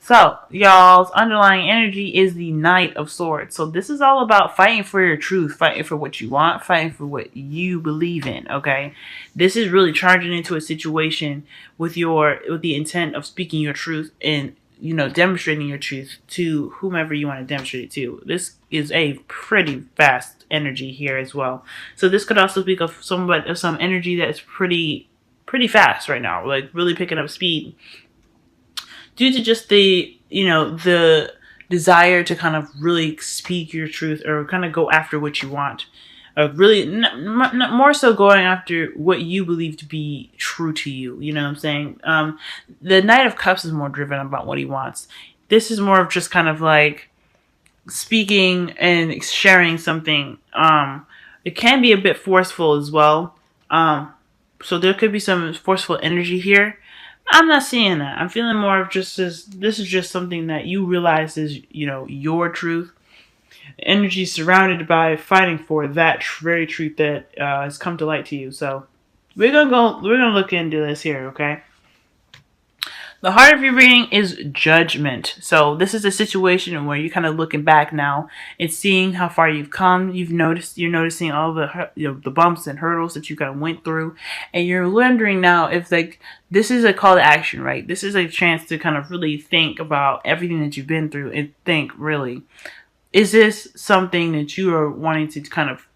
So, y'all's underlying energy is the Knight of Swords. So this is all about fighting for your truth, fighting for what you want, fighting for what you believe in, okay? This is really charging into a situation with the intent of speaking your truth and demonstrating your truth to whomever you want to demonstrate it to. This is a pretty fast energy here as well. So this could also speak of some energy that is pretty fast right now, like really picking up speed due to just the desire to kind of really speak your truth or kind of go after what you want. Really, more so going after what you believe to be true to you. You know what I'm saying? The Knight of Cups is more driven about what he wants. This is more of just kind of like speaking and sharing something. It can be a bit forceful as well. So there could be some forceful energy here. I'm not seeing that. I'm feeling more of just this is just something that you realize is, your truth. Energy surrounded by fighting for that very truth that has come to light to you. So we're gonna look into this here, okay? The heart of your reading is judgment. So this is a situation where you're kind of looking back now and seeing how far you've come. You're noticing all the bumps and hurdles that you kind of went through, and you're wondering now if this is a call to action, right? This is a chance to kind of really think about everything that you've been through and think, really, is this something that you are wanting to kind of,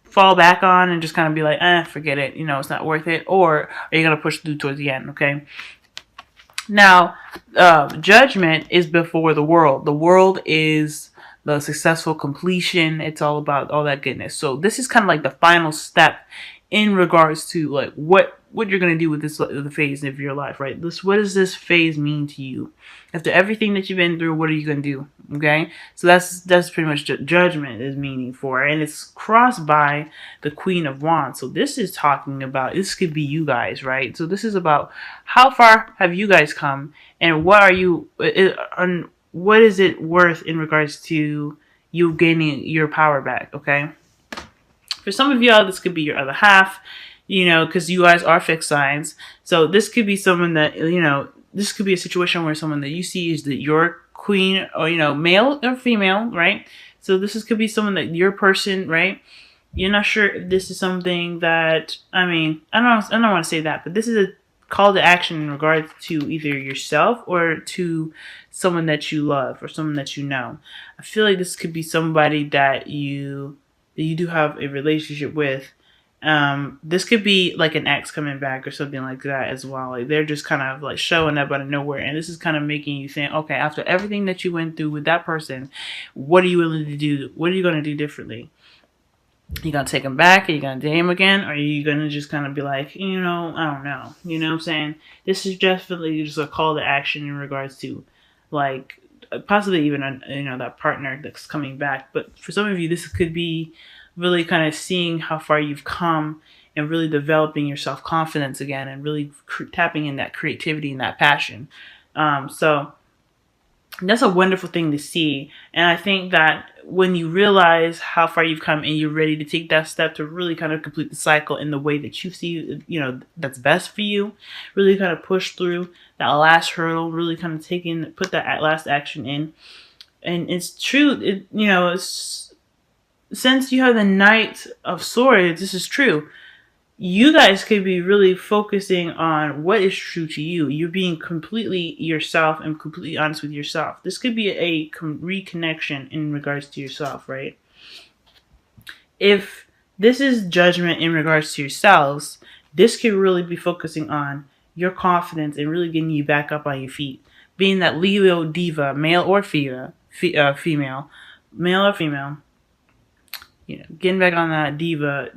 fall back on and just kind of be like, forget it, it's not worth it, or are you gonna push through towards the end, okay? Now, judgment is before the world. The world is the successful completion. It's all about all that goodness. So this is kind of like the final step in regards to like what you're going to do with the phase of your life, right? What does this phase mean to you? After everything that you've been through, what are you going to do? Okay, so that's pretty much judgment is meaning for, and it's crossed by the Queen of Wands. So this is talking about, this could be you guys, right? So this is about how far have you guys come, and what is it worth in regards to you gaining your power back? Okay, for some of y'all, this could be your other half, because you guys are fixed signs. So this could be someone that, this could be a situation where someone that you see is your queen, or, male or female, right? So could be someone that your person, right? You're not sure if this is something that, I don't want to say that, but this is a call to action in regards to either yourself or to someone that you love or someone that you know. I feel like this could be somebody that you do have a relationship with. This could be like an ex coming back or something like that as well. Like they're just kind of like showing up out of nowhere, and this is kind of making you think, okay, after everything that you went through with that person, what are you willing to do? What are you going to do differently? You gonna take him back? Are you gonna date him again? Or are you gonna just kind of be like, I don't know. You know what I'm saying? This is definitely just a call to action in regards to like possibly even that partner that's coming back. But for some of you, this could be really kind of seeing how far you've come and really developing your self-confidence again and really tapping in that creativity and that passion. So that's a wonderful thing to see. And I think that when you realize how far you've come and you're ready to take that step to really kind of complete the cycle in the way that you see, that's best for you, really kind of push through that last hurdle, really kind of put that last action in. And it's true, since you have the Knight of Swords, this is true. You guys could be really focusing on what is true to you. You're being completely yourself and completely honest with yourself. This could be a reconnection in regards to yourself, right? If this is judgment in regards to yourselves, this could really be focusing on your confidence and really getting you back up on your feet. Being that Leo diva, male or female, male or female, getting back on that diva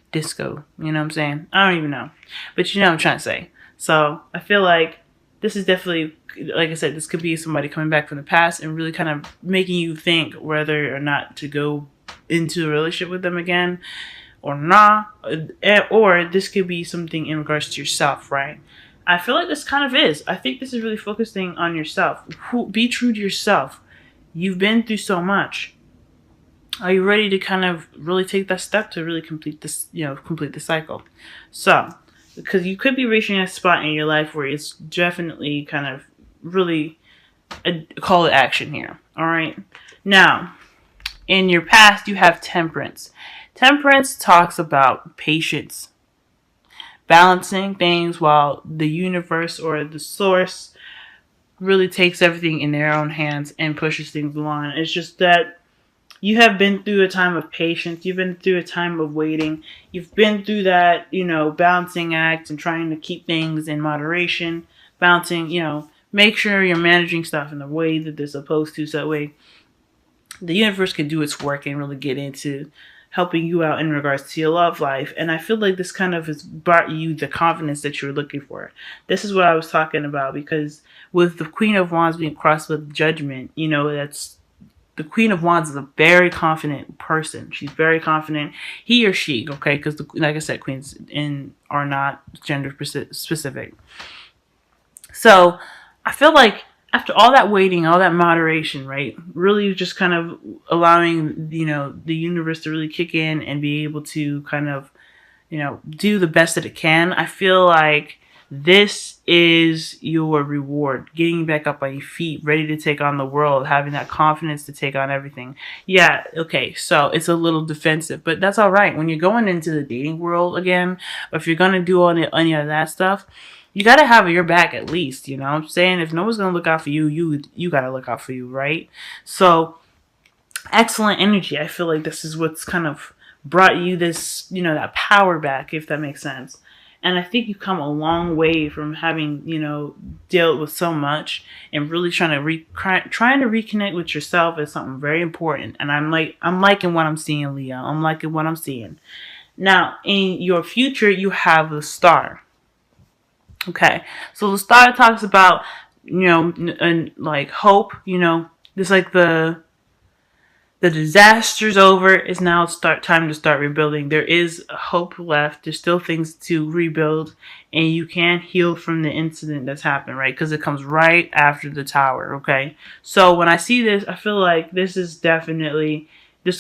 disco, you know what I'm saying? I don't even know, but you know what I'm trying to say. So I feel like this is definitely, like I said, this could be somebody coming back from the past and really kind of making you think whether or not to go into a relationship with them again or not, or this could be something in regards to yourself, right? I feel like this kind of is. I think this is really focusing on yourself. Be true to yourself. You've been through so much. Are you ready to kind of really take that step to really complete this, complete the cycle? So because you could be reaching a spot in your life where it's definitely kind of really a call to action here. All right. Now, in your past, you have temperance. Temperance talks about patience, balancing things while the universe or the source really takes everything in their own hands and pushes things along. It's just that you have been through a time of patience. You've been through a time of waiting. You've been through that, balancing act and trying to keep things in moderation. Balancing, make sure you're managing stuff in the way that they're supposed to. So that way the universe can do its work and really get into helping you out in regards to your love life. And I feel like this kind of has brought you the confidence that you were looking for. This is what I was talking about, because with the Queen of Wands being crossed with Judgment, that's the Queen of Wands is a very confident person. She's very confident. He or she, okay? Because, like I said, queens are not gender specific. So I feel like after all that waiting, all that moderation, right? Really just kind of allowing, the universe to really kick in and be able to kind of, do the best that it can. I feel like this is your reward. Getting back up on your feet, ready to take on the world, having that confidence to take on everything. Yeah, okay, so it's a little defensive, but that's all right. When you're going into the dating world again, or if you're going to do any of that stuff, you got to have your back at least, you know what I'm saying? If no one's going to look out for you, you got to look out for you, right? So, excellent energy. I feel like this is what's kind of brought you this, that power back, if that makes sense. And I think you've come a long way from having, dealt with so much, and really trying to reconnect with yourself is something very important. And I'm liking what I'm seeing, Leo. I'm liking what I'm seeing. Now, in your future, you have the Star. Okay, so the Star talks about, like hope, just like the disaster's over. It's now time to start rebuilding. There is hope left. There's still things to rebuild, and you can heal from the incident that's happened, right? Because it comes right after the Tower, okay? So when I see this, I feel like this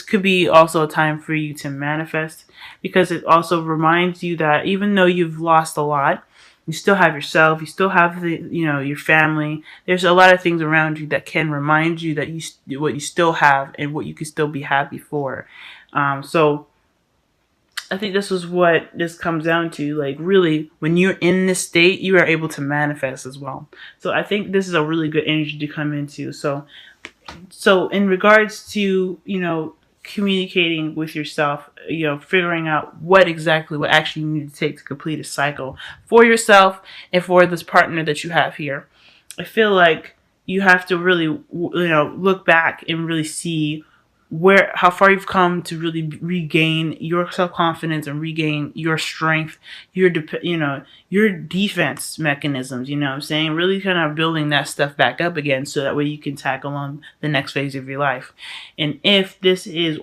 could be also a time for you to manifest, because it also reminds you that even though you've lost a lot, you still have yourself. You still have your family. There's a lot of things around you that can remind you that what you still have and what you can still be happy for. So I think this is what this comes down to. Like, really, when you're in this state, you are able to manifest as well. So I think this is a really good energy to come into. So in regards to, communicating with yourself, figuring out what actually you need to take to complete a cycle for yourself and for this partner that you have here. I feel like you have to really, look back and really see how far you've come to really regain your self-confidence and regain your strength, your defense mechanisms, what I'm saying? Really kind of building that stuff back up again, so that way you can tackle on the next phase of your life. And if this is,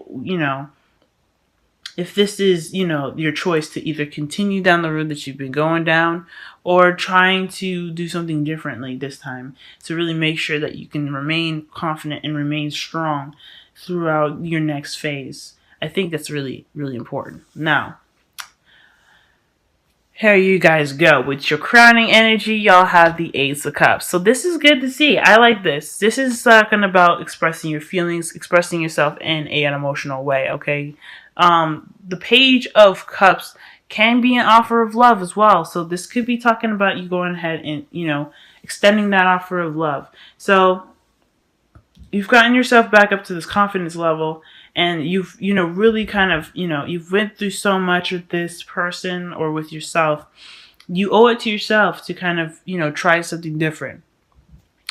your choice to either continue down the road that you've been going down, or trying to do something differently this time, to really make sure that you can remain confident and remain strong throughout your next phase. I think that's really, really important. Now, here you guys go. With your crowning energy, y'all have the Ace of Cups. So this is good to see. I like this. This is talking about expressing your feelings, expressing yourself in an emotional way, okay? The Page of Cups can be an offer of love as well. So this could be talking about you going ahead and, extending that offer of love. So you've gotten yourself back up to this confidence level, and you've, really kind of, you've went through so much with this person or with yourself. You owe it to yourself to kind of, try something different.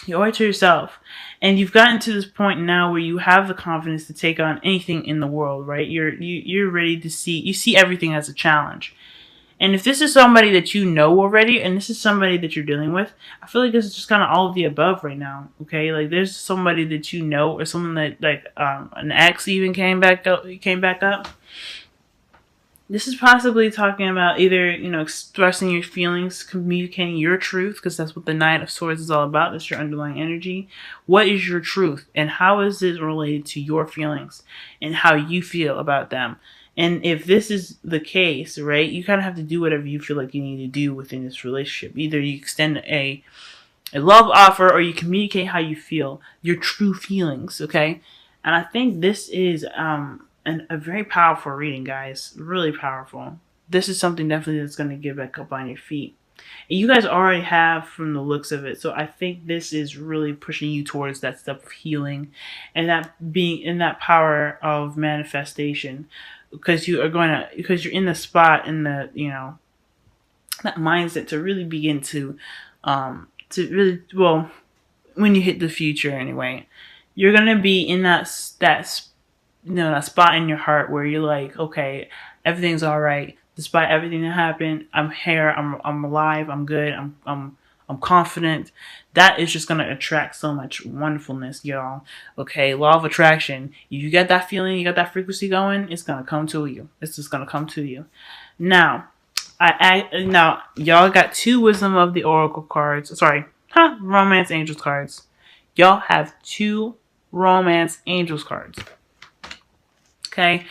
You owe it to yourself. And you've gotten to this point now where you have the confidence to take on anything in the world, right? You're ready to see everything as a challenge. And if this is somebody that you know already, and this is somebody that you're dealing with, I feel like this is just kind of all of the above right now, okay? Like, there's somebody that you know, or someone that, like, an ex even came back up. This is possibly talking about either, expressing your feelings, communicating your truth, because that's what the Knight of Swords is all about. That's your underlying energy. What is your truth, and how is it related to your feelings and how you feel about them? And if this is the case, right, you kind of have to do whatever you feel like you need to do within this relationship. Either you extend a love offer, or you communicate how you feel, your true feelings, okay? And I think this is a very powerful reading, guys. Really powerful. This is something definitely that's going to get back up on your feet. And you guys already have from the looks of it. So I think this is really pushing you towards that step of healing and that being in that power of manifestation. Because because you're in the spot, in the, that mindset to really begin to really, well, when you hit the future anyway, you're gonna be in that spot in your heart where you're like, okay, everything's all right despite everything that happened. I'm here. I'm alive. I'm good. I'm confident. That is just gonna attract so much wonderfulness, y'all. Okay, law of attraction. If you get that feeling, you got that frequency going, it's gonna come to you. It's just gonna come to you. Now, now y'all got 2 Wisdom of the Oracle cards. Sorry, Romance Angels cards. Y'all have 2 Romance Angels cards. Okay,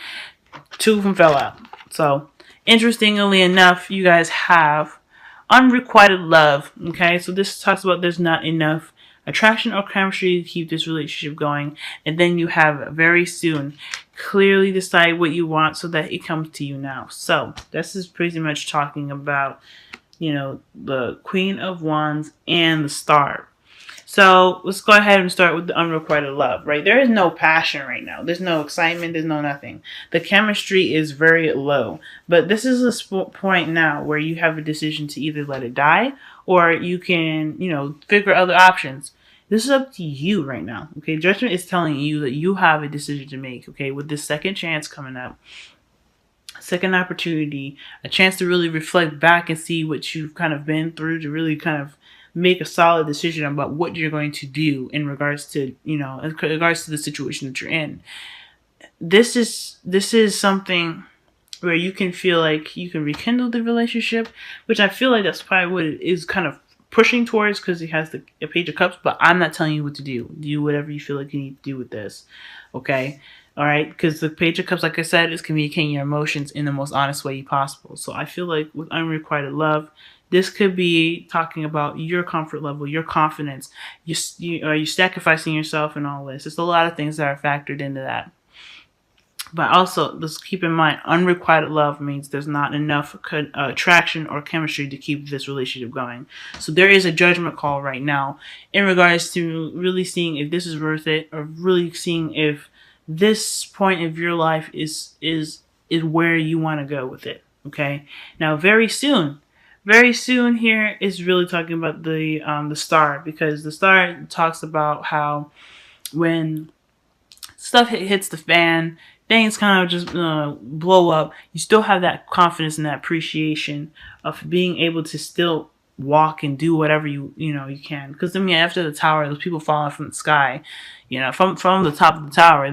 2 of them fell out. So, interestingly enough, you guys have unrequited love. Okay, so this talks about there's not enough attraction or chemistry to keep this relationship going, and then you have very soon clearly decide what you want so that it comes to you now. So this is pretty much talking about, the Queen of Wands and the Star. So let's go ahead and start with the unrequited love, right? There is no passion right now. There's no excitement. There's no nothing. The chemistry is very low. But this is a point now where you have a decision to either let it die, or you can, figure other options. This is up to you right now, okay? Judgment is telling you that you have a decision to make, okay? With this second chance coming up, second opportunity, a chance to really reflect back and see what you've kind of been through, to really kind of make a solid decision about what you're going to do in regards to, the situation that you're in. This is something where you can feel like you can rekindle the relationship, which I feel like that's probably what it is kind of pushing towards, because he has the Page of Cups. But I'm not telling you what to do. Do whatever you feel like you need to do with this, okay? All right, because the Page of Cups, like I said, is communicating your emotions in the most honest way possible. So I feel like with unrequited love, this could be talking about your comfort level, your confidence. Are you sacrificing yourself and all this? There's a lot of things that are factored into that. But also, let's keep in mind, unrequited love means there's not enough attraction or chemistry to keep this relationship going. So there is a judgment call right now in regards to really seeing if this is worth it, or really seeing if this point of your life is where you want to go with it. Okay. Now, very soon here is really talking about the Star, because the Star talks about how when stuff hits the fan, things kind of just blow up, you still have that confidence and that appreciation of being able to still walk and do whatever you can. Because after the tower, those people falling from the sky, from the top of the tower,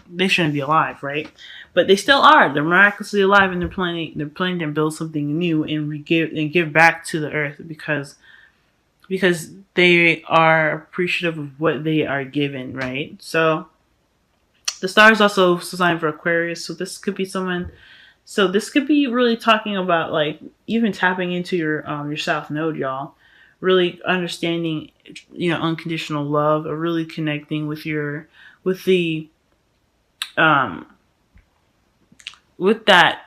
they shouldn't be alive, right? But they still are. They're miraculously alive, and they're planning to build something new and give back to the earth, because they are appreciative of what they are given, right? So the Star is also a sign for Aquarius, so this could be someone. So this could be really talking about, like, even tapping into your South Node, y'all. Really understanding, unconditional love, or really connecting with that,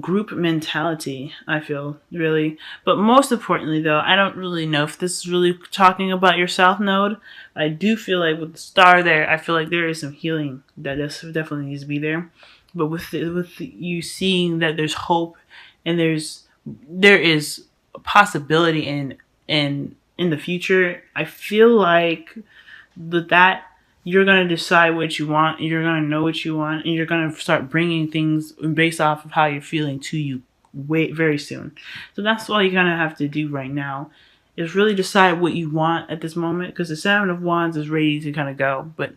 group mentality, I feel, really. But most importantly, though, I don't really know if this is really talking about your South Node. I do feel like with the Star there, I feel like there is some healing that definitely needs to be there. But with you seeing that there's hope, and there is a possibility in the future, I feel like that you're going to decide what you want, and you're going to know what you want, and you're going to start bringing things based off of how you're feeling to you very soon. So that's all you're going to have to do right now, is really decide what you want at this moment, because the Seven of Wands is ready to kind of go. But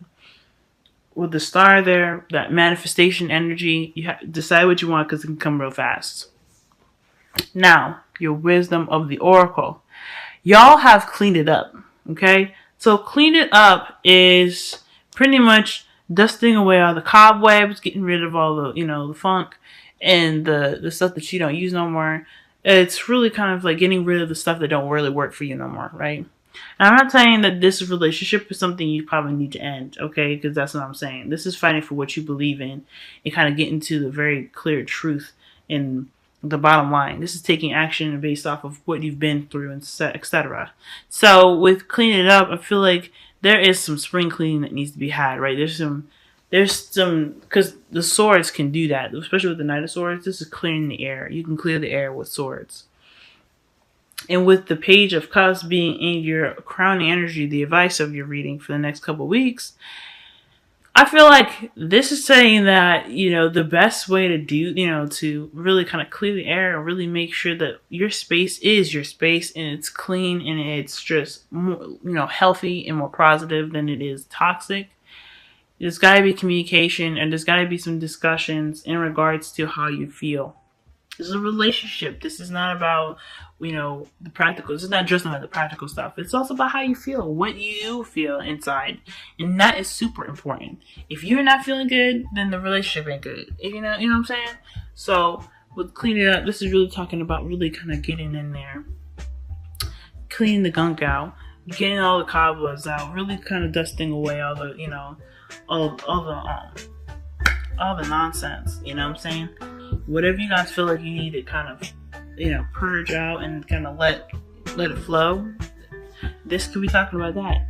with the Star there, that manifestation energy, you have to decide what you want, because it can come real fast. Now, your Wisdom of the Oracle. Y'all have cleaned it up, okay? So clean it up is pretty much dusting away all the cobwebs, getting rid of all the, the funk and the stuff that you don't use no more. It's really kind of like getting rid of the stuff that don't really work for you no more, right? And I'm not saying that this relationship is something you probably need to end, okay? Because that's what I'm saying. This is fighting for what you believe in and kind of getting to the very clear truth in the bottom line. This is taking action based off of what you've been through, and etc. So with cleaning it up, I feel like there is some spring cleaning that needs to be had, right? There's some, because the swords can do that, especially with the Knight of Swords. This is clearing the air. You can clear the air with swords. And with the Page of Cups being in your crowning energy, the advice of your reading for the next couple of weeks, I feel like this is saying that, the best way to do, to really kind of clear the air and really make sure that your space is your space and it's clean and it's just more, healthy and more positive than it is toxic. There's got to be communication and there's got to be some discussions in regards to how you feel. This is a relationship. This is not about, the practical. This is not just about the practical stuff. It's also about how you feel, what you feel inside. And that is super important. If you're not feeling good, then the relationship ain't good. You know what I'm saying? So with cleaning up, this is really talking about really kind of getting in there, cleaning the gunk out, getting all the cobwebs out, really kind of dusting away all the, all the nonsense. You know what I'm saying? Whatever you guys feel like you need to kind of, purge out and kind of let it flow. This could be talking about that.